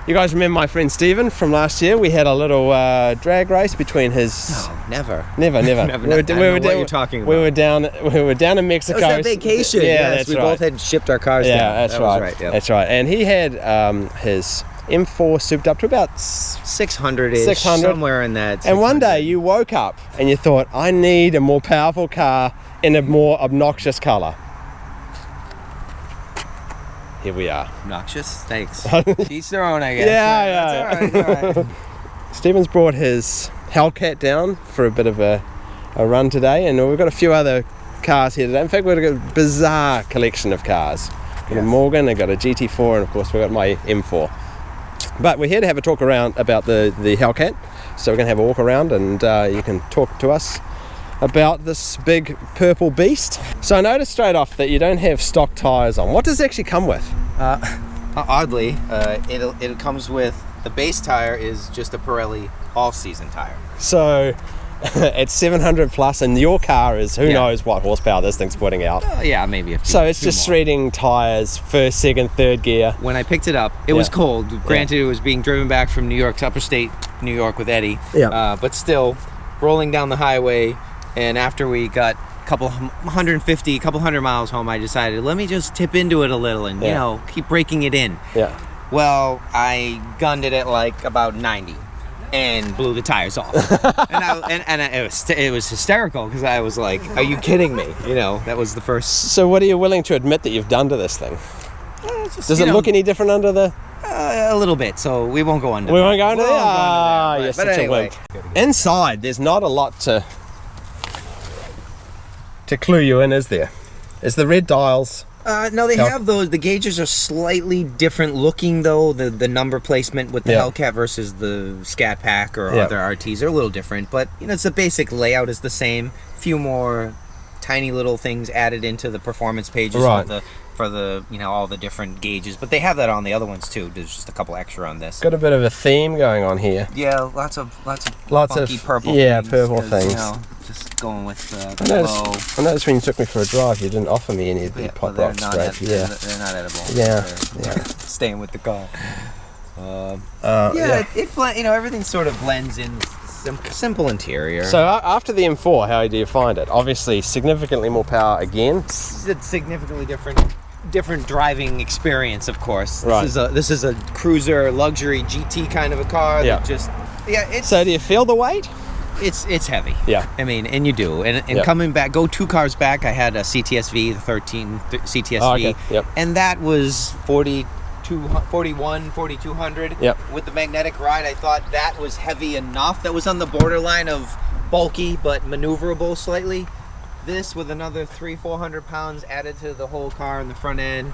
You guys remember my friend Stephen from last year? We had a little drag race between his... No, never. Never. I don't know what you're talking about. We were down in Mexico. That was that vacation. Yeah, yes, we right. both had shipped our cars down. That's that right. Was right. Yep. That's right. And he had his M4 souped up to about 600-ish, 600. somewhere in that. 600. And one day you woke up and you thought, I need a more powerful car in a more obnoxious colour. Here we are. Obnoxious? Thanks. Each their own, I guess. Yeah. That's all right. Stephen's brought his Hellcat down for a bit of a run today, and we've got a few other cars here today. In fact, we've got a bizarre collection of cars. We've got a Morgan, I've got a GT4, and of course we've got my M4. But we're here to have a talk around about the Hellcat. So we're going to have a walk around, and you can talk to us about this big purple beast. So I noticed straight off that you don't have stock tyres on. What does it actually come with? Oddly, it comes with, the base tire is just a Pirelli all-season tire. So at 700 plus, and your car is who knows what horsepower this thing's putting out. Yeah, maybe a few. So it's just shredding tyres, first, second, third gear. When I picked it up, it was cold. Granted, it was being driven back from New York to upper state New York with Eddie. But still, rolling down the highway, and after we got a couple hundred miles home, I decided, let me just tip into it a little and, you know, keep breaking it in. Well, I gunned it at like about 90 and blew the tires off. It was hysterical because I was like, are you kidding me? You know, that was the first. So what are you willing to admit that you've done to this thing? Does it look any different under the... a little bit, so we won't go under. We won't go under there? Ah, you're such a wimp. Inside, there's not a lot to clue you in, is there? Is the red dials... No, they have those. The gauges are slightly different looking, though. The number placement with the Hellcat versus the Scat Pack or other RTs are a little different. But, you know, it's the basic layout is the same. A few more tiny little things added into the performance pages for the you know, all the different gauges. But they have that on the other ones, too. There's just a couple extra on this. Got a bit of a theme going on here. Yeah, lots of funky purple things. Yeah, purple things. You know, just going with the I noticed when you took me for a drive, you didn't offer me any of the pop rock scrape. They're not edible. Yeah. Staying with the car. It you know, everything sort of blends in. Simple interior. So after the M4, how do you find it? Obviously, significantly more power again. It's significantly different driving experience, of course. Right. This is a cruiser luxury GT kind of a car. That just So do you feel the weight? It's heavy. Yeah. I mean, and you do. And coming back, go 2 cars back, I had a CTSV, the 13 CTSV. Oh, okay. And that was 4,200. With the magnetic ride, I thought that was heavy enough. That was on the borderline of bulky but maneuverable slightly. This with another 300-400 pounds added to the whole car in the front end.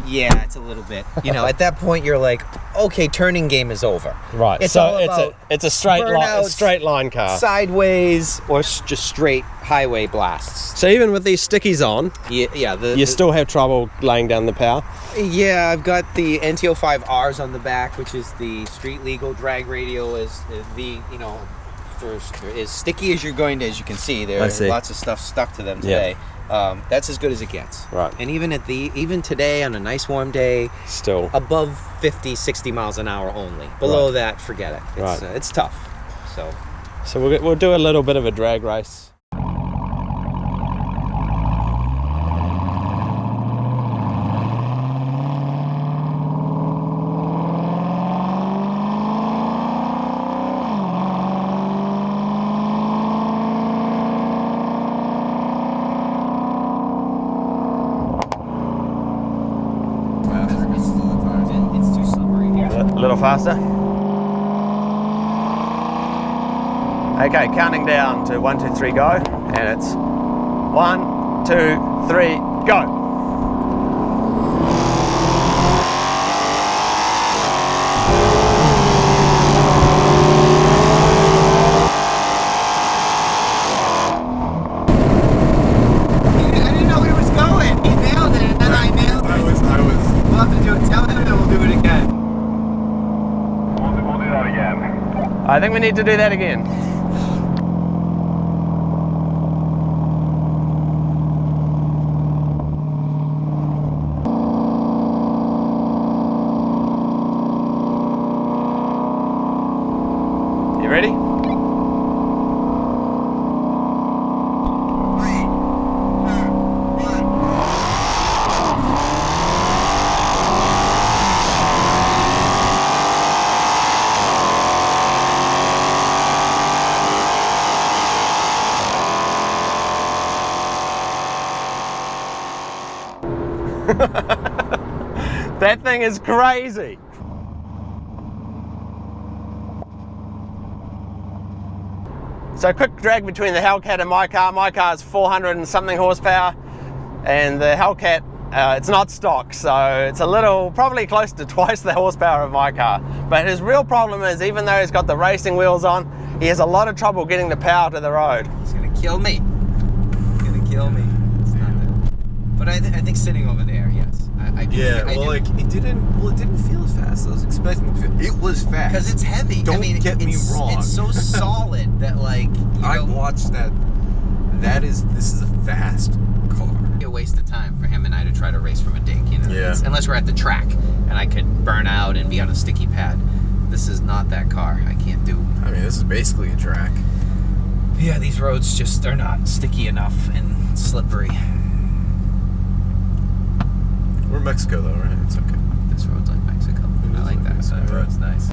Yeah, it's a little bit. You know, at that point you're like, okay, turning game is over. Right. It's a straight line car. Sideways or just straight highway blasts. So even with these stickies on, you still have trouble laying down the power. Yeah, I've got the NTO5Rs on the back, which is the street legal drag radio, is the for as sticky as you're going to, as you can see. There's lots of stuff stuck to them today. That's as good as it gets. Right. And even today on a nice warm day, still above 50, 60 miles an hour only. Below that, forget it. It's tough. So we'll do a little bit of a drag race. A little faster. Okay, counting down to 1, 2, 3, go, and it's 1, 2, 3, go. I think we need to do that again. That thing is crazy. So quick drag between the Hellcat and my car. My car is 400 and something horsepower, and the Hellcat, it's not stock, so it's a little, probably close to twice the horsepower of my car. But his real problem is, even though he's got the racing wheels on, he has a lot of trouble getting the power to the road. He's gonna kill me. He's gonna kill me. It's not that. But I think sitting over there, yes. I It didn't feel as fast as I was expecting it to feel. It was fast. Because it's heavy. Don't get me wrong. It's so solid that, like, I watched that. This is a fast car. A waste of time for him and I to try to race from a dink, you know. Yeah. Unless we're at the track and I could burn out and be on a sticky pad. This is not that car. I can't do. I mean, this is basically a track. Yeah, these roads just are not sticky enough and slippery. We're in Mexico though, right? It's okay. This road's like Mexico. I like that. That road's nice.